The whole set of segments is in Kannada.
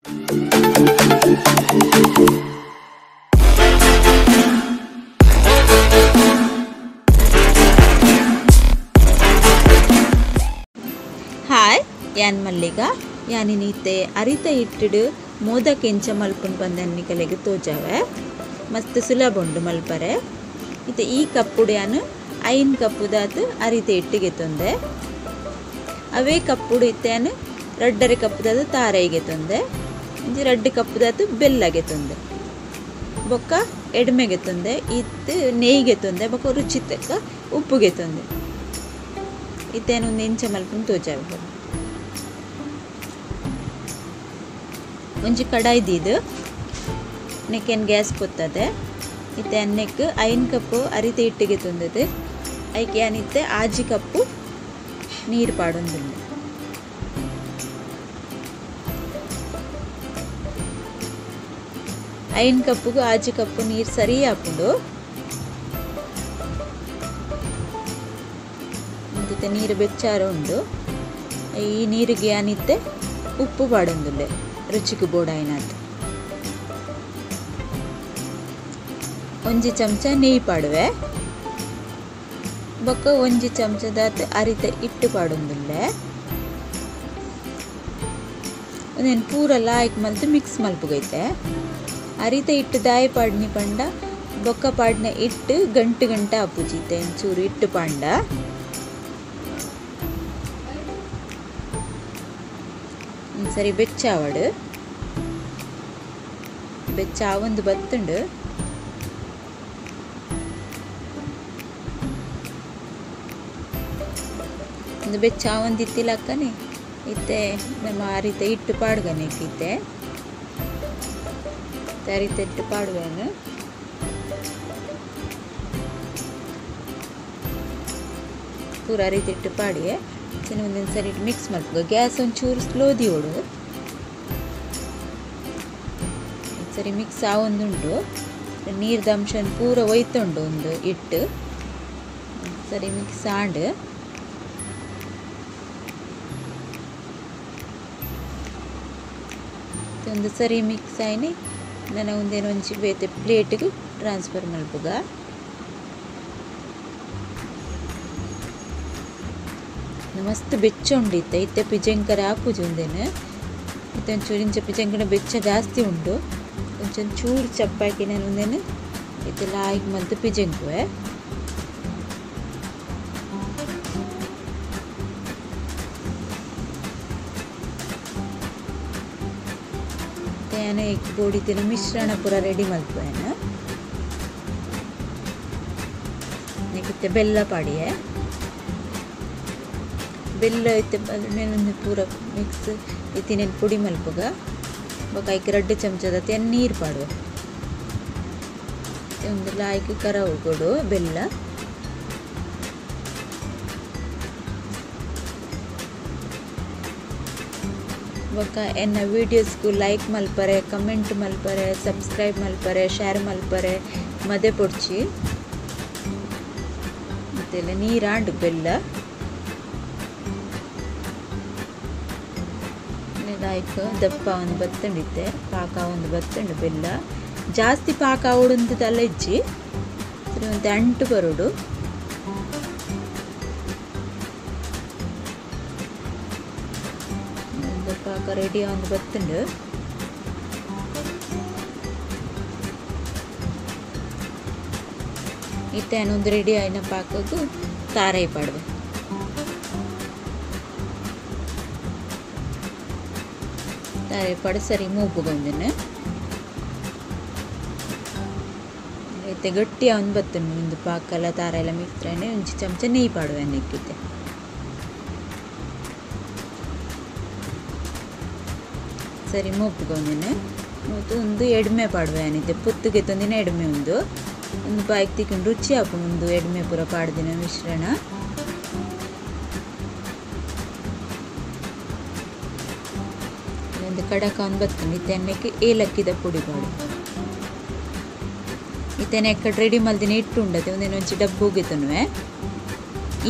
हाय यान मल्लिका यानी नीते अरिता इट्टुडु मोदक ಎಂಚ ಮಲ್ಪುಂಡು ಪಂದನ್ನಿಕಲೆಗ್ ತೋಜಾವೆ ಮಸ್ತ್ ಸುಲಭ ಉಂಡು ಮಲ್ಪರೆ ಇತ್ತೆ ಈ ಕಪ್ಪುಡು ಯಾನು 5 ಕಪ್ಪುದಾತು ಅರಿತ ಇಟ್ಟಿಗೆ ತೊಂದೆ ಅವೇ ಕಪ್ಪುಡು ಇತ್ತೇನು 2 ಕಪ್ಪುದಾತು ತಾರೈಗೆ ತೊಂದೆ ಇಂಜಿ 2 ಕಪ್ಪುದಾತು ಬೆಲ್ಲಗೆ ತೊಂದೆ ಬೊಕ್ಕ ಎಡ್ಮೆಗೆ ತೊಂದೆ ಇತ್ತು ನೇಯ್ಗೆ ತೊಂದೆ ಬೊಕ್ಕ ರುಚಿ ತಕ್ಕ ಉಪ್ಪುಗೆ ತೊಂದೆ ಇತ್ತೇನು ಒಂದು ಎಂಚ ಮಲ್ಪುಂಡು ತೋಜಾವೆ ಒಂಜಿ ಕಡಾಯಿ ದೀದು ನೆಕ್ಕೇನು ಗ್ಯಾಸ್ ಪೊತ್ತದೆ ಇತ್ತೆ ಅನ್ನೆಕ್ 5 ಕಪ್ಪು ಅರಿತ ಇಟ್ಟಿಗೆ ತೊಂದದು ಐಕೆ ಏನಿತ್ತೆ ಆಜಿ ಕಪ್ಪು ನೀರು ಪಾಡೊಂದುಂಡು ಐನ್ ಕಪ್ಪುಗು ಆಜಿ ಕಪ್ಪು ನೀರು ಸರಿ ಹಾಕೊಂಡು ಇಂತಿತ್ತೆ ನೀರು ಬೆಚ್ಚಾರ ಉಂಡು ಈ ನೀರಿಗೆ ಏನಿತ್ತೆ ಉಪ್ಪು ಪಾಡೊಂದುಲ್ಲೆ ರುಚಿಗೆ ಬೋಡಾಯಿನಾತ್ ಒಂಜಿ ಚಮಚ ನೆಯ್ಯಿ ಪಾಡುವೆ ಬೊಕ್ಕ ಒಂಜಿ ಚಮಚದಾತ್ ಅರಿತ ಇಟ್ಟು ಪಾಡೊಂದುಲ್ಲೆ ಒಂದೇನು ಪೂರ ಲಾಯ್ಕ್ ಮಲ್ತು ಮಿಕ್ಸ್ ಮಲ್ಪುಗೈತೆ ಅರಿತ ಇಟ್ಟು ದಾಯಿ ಪಾಡ್ನಿ ಪಂಡ ಬೊಕ್ಕ ಪಾಡ್ನ ಇಟ್ಟು ಗಂಟು ಗಂಟೆ ಆಪುಜೀತೆ ಒಂಚೂರು ಇಟ್ಟು ಪಾಂಡ ಸರಿ ಬೆಚ್ಚಾವಡು ಬೆಚ್ಚಾವೊಂದು ಬತ್ತುಂಡು ಒಂದು ಬೆಚ್ಚಾವೊಂದು ಇತ್ತಿಲಕ್ಕನೆ ಇತ್ತೆ ನಮ್ಮ ಅರಿತ ಇಟ್ಟು ಪಾಡ್ಗನೆ ಇತ್ತೆ ಅರಿತ ಇಟ್ಟು ಪಾಡುವೇನು ಪೂರ ಅರಿತ ಇಟ್ಟು ಪಾಡಿಯೇ ಒಂದೊಂದು ಸರಿ ಮಿಕ್ಸ್ ಮಾಡ್ಕೊ ಗ್ಯಾಸ್ ಒಂಚೂರು ಸ್ಲೋ ದಿಯೋಡು ಸರಿ ಮಿಕ್ಸ್ ಆವೊಂದುಂಡು ನೀರ್ದ ಅಂಶ ಪೂರ ಒಯ್ತುಂಡು ಒಂದು ಇಟ್ಟು ಸರಿ ಮಿಕ್ಸ್ ಆಂಡ್ ಒಂದು ಸರಿ ಮಿಕ್ಸ್ ಆಯ್ನಿ ನಾನು ಒಂದೇನು ಒಂಚಿ ಬೇತೆ ಪ್ಲೇಟ್ಗೆ ಟ್ರಾನ್ಸ್ಫರ್ ಮಲ್ಪುಗ ಮಸ್ತ್ ಬೆಚ್ಚ ಉಂಡಿತ್ತೆ ಇತ್ತೆ ಪಿಜಂಕರ ಹಾಪುಜಿ ಒಂದೇನು ಇತ್ತೆ ಒಂಚೂರು ಇಂಚ ಪಿಜಂಕರ ಬೆಚ್ಚ ಜಾಸ್ತಿ ಉಂಡು ಒಂಚೂರು ಚಪ್ಪಾಕಿ ನಾನು ಒಂದೇನು ಇತ್ತೆ ಲಾಯ್ಕ್ ಮಲ್ತು ಪಿಜಂಕುವೆ ತೇನೆ ಬೋಡಿತಿನ ಮಿಶ್ರಣ ಪೂರ ರೆಡಿ ಮಲ್ಪುವೇನು ನೆಕ್ಕಿತ್ತೆ ಬೆಲ್ಲ ಪಾಡಿಯೇ ಬೆಲ್ಲ ಐತೆ ಅದನ್ನೇನೊಂದು ಪೂರ ಮಿಕ್ಸ್ ಇತ್ತಿನೇನು ಪುಡಿ ಮಲ್ಪುಗ ಬೊಕ್ಕ ಐಕೆ 2 ಚಮಚದ ತೆನ್ ನೀರು ಪಾಡುವೆ ಒಂದು ಲಾಯ್ಕ್ ಕರವು ಕೊಡು ಬೆಲ್ಲ ಬೊಕ್ಕ ಎನ್ನ ವೀಡಿಯೋಸ್ಗೂ ಲೈಕ್ ಮಲ್ಪರೆ ಕಮೆಂಟ್ ಮಲ್ಪರೆ ಸಬ್ಸ್ಕ್ರೈಬ್ ಮಲ್ಪರೆ ಶೇರ್ ಮಲ್ಪರೆ ಮದೆ ಪೊಡ್ಚಿ ಮತ್ತೆಲ್ಲ ನೀರಾಂಡು ಬೆಲ್ಲ ಲಾಯ್ಕ್ ದಪ್ಪ ಒಂದು ಬತ್ತಂಡಿತ್ತೆ ಪಾಕ ಒಂದು ಬತ್ತಂಡು ಬೆಲ್ಲ ಜಾಸ್ತಿ ಪಾಕ ಉಡುಂತದಲ್ಲ ಇಜ್ಜಿ ಸರಿ ಒಂದು ಅಂಟು ಬರೋಡು ಒಂದು ಪಾಕ ರೆಡಿ ಒಂದು ಬತ್ತಂಡು ಇತ್ತೇನೊಂದು ರೆಡಿ ಆಯ್ನ ಪಾಕಕ್ಕೂ ತಾರೈ ಪಾಡುವೆ ಪಡ ಸರಿ ಮೂಪುಗೊಂದಿನ ಐತೆ ಗಟ್ಟಿ ಅವನು ಬತ್ತುಂಡು ಒಂದು ಪಾಕಲ್ಲ ತಾರ ಎಲ್ಲ ಮಿಕ್ಸ್ರನೆ ಒಂಚು ಚಮಚ ನೆಯ್ಯಿ ಪಾಡುವೆ ಅನ್ನಕ್ಕಿತ್ತೆ ಸರಿ ಮೂಪುಗೊಂದಿನ ಮತ್ತು ಒಂದು ಎಡ್ಮೆ ಪಾಡುವೆ ಅನಿತ್ತೆ ಪುತ್ತುಗೆ ತಂದಿನ ಎಡ್ಮೆ ಒಂದು ಬಾಯಿಗೆ ತಿಕ್ಕೊಂಡು ರುಚಿ ಹಾಕು ಒಂದು ಎಡ್ಮೆ ಪೂರ ಪಾಡ್ದಿನ ಮಿಶ್ರಣ ಒಂದು ಕಡಕ ಒಂದು ಬತ್ತುಂಡು ಇತ್ತೆ ಅನ್ನಕ್ಕೆ ಏಲಕ್ಕಿದ ಪುಡಿ ಪಾಡು ಇತ್ತೇನೆ ಎಕ್ಕಡ ರೆಡಿ ಮಲ್ದಿನ ಇಟ್ಟುಂಡತೆ ಒಂದೇನು ಒಂಚಿ ಡಬ್ಬುಗೆ ತನುವೆ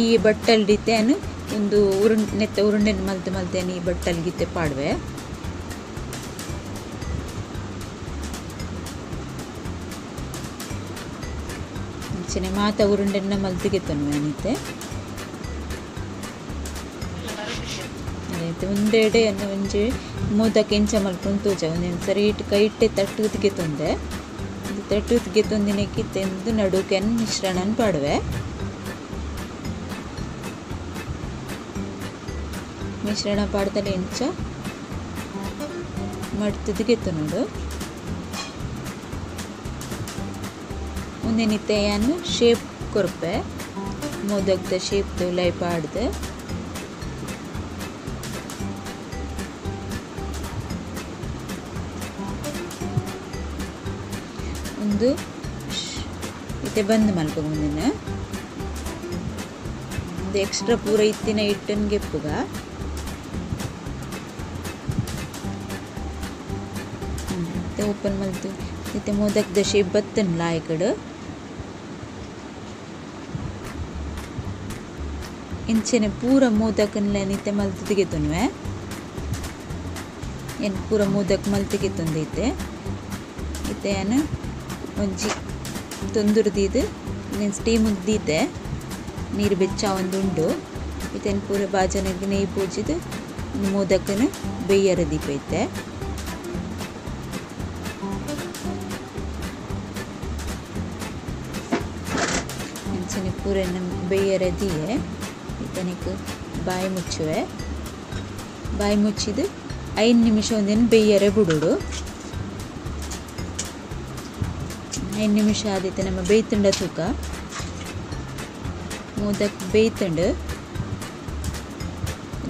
ಈ ಬಟ್ಟಲ್ಡಿತ್ತೇನು ಒಂದು ನೆತ್ತ ಉರುಂಡೆನ ಮಲ್ತೇನೆ ಈ ಬಟ್ಟಲ್ಗಿತ್ತೆ ಪಾಡುವೆ ಇಂಚನೆ ಮಾತ ಉರುಂಡೆನ್ನ ಮಲ್ತಿಗೆ ತೊನ್ವೆ ಅನೈತೆ ಒಂದೆಡೆ ಅನ್ನ ಒಂಜಿ ಮೋದಕ್ ಎಂಚ ಮಲ್ಪುಂಡು ತೋಜ ಒಂದೊಂದು ಸರಿ ಕೈ ಇಟ್ಟೆ ತಟ್ಟುತ್ತಿಗೆ ತೊಂದೆ ತಟ್ಟುತ್ತಿಗೆ ತೊಂದಿನಕ್ಕೆ ತೆಂದು ನಡುಕೆನ್ ಮಿಶ್ರಣನ ಪಾಡುವೆ ಮಿಶ್ರಣ ಪಾಡ್ದಲೆ ಎಂಚ ಮಡ್ತದಿಗೆ ನೋಡು ಒಂದೇನಿತ್ತೆ ಯಾನು ಶೇಪ್ ಕೊರ್ಪೆ ಮೋದಕ್ದ ಶೇಪ್ದು ಲೈ ಪಾಡ್ದು ಒಂದು ಇತ್ತೆ ಬಂದ್ ಮಲ್ಪ ಮುಂದಿನ ಒಂದು ಎಕ್ಸ್ಟ್ರಾ ಪೂರ ಇತ್ತಿನ ಇಟ್ಟನ್ ಗೆಪ್ಪುಗ ಓಪನ್ ಮಲ್ತು ಇತ್ತೆ ಮೋದಕ್ದ ಶೇಪ್ ಬತ್ತನ್ಲ ಈ ಕಡೆ ಇಂಚೆನೆ ಪೂರ ಮೋದಕನ್ಲ ನಿತ್ತೆ ಮಲ್ತಿಗೆ ತೊನ್ವೆ ಏನು ಪೂರ ಮೋದಕ್ ಮಲ್ತಿಗೆ ತೊಂದೈತೆ ಇತ್ತೆ ಏನು ಒಂಜಿ ತೊಂದುರ್ದಿದ್ದು ನೀನು ಸ್ಟೀಮಿಗೆ ದೀತೆ ನೀರು ಬೆಚ್ಚ ಒಂದುಂಡು ಇತ್ತೇನು ಪೂರ ಬಾಜನಿಗೆ ನೆಯ್ ಪೂಜಿದು ಮೋದಕನ ಬೇಯರ ದೀಪೈತೆ ಇಂಚನೆ ಪೂರ ಬೇಯರ ದಿಯೆ ಇತನಿಗೆ ಬಾಯಿ ಮುಚ್ಚುವೆ ಬಾಯಿ ಮುಚ್ಚಿದು 5 ನಿಮಿಷ ಒಂದೇನು ಬೇಯರೆ ಬಿಡುಡು 5 ನಿಮಿಷ ಆದೈತೆ ನಮ್ಮ ಬೇಯ್ತುಂಡ ತೂಕ ಮೋದಕ್ ಬೇಯ್ತುಂಡು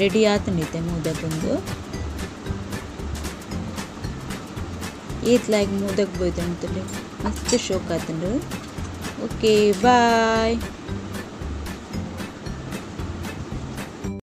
ರೆಡಿ ಆತಂಡೈತೆ ಮೋದಕ್ ಒಂದು ಏತ್ಲಾಗಿ ಮೋದಕ್ ಬೋಯ್ತಂಡು ಮಸ್ತ್ ಶೋಕ್ ಆತಂಡು ಓಕೆ ಬಾಯ್.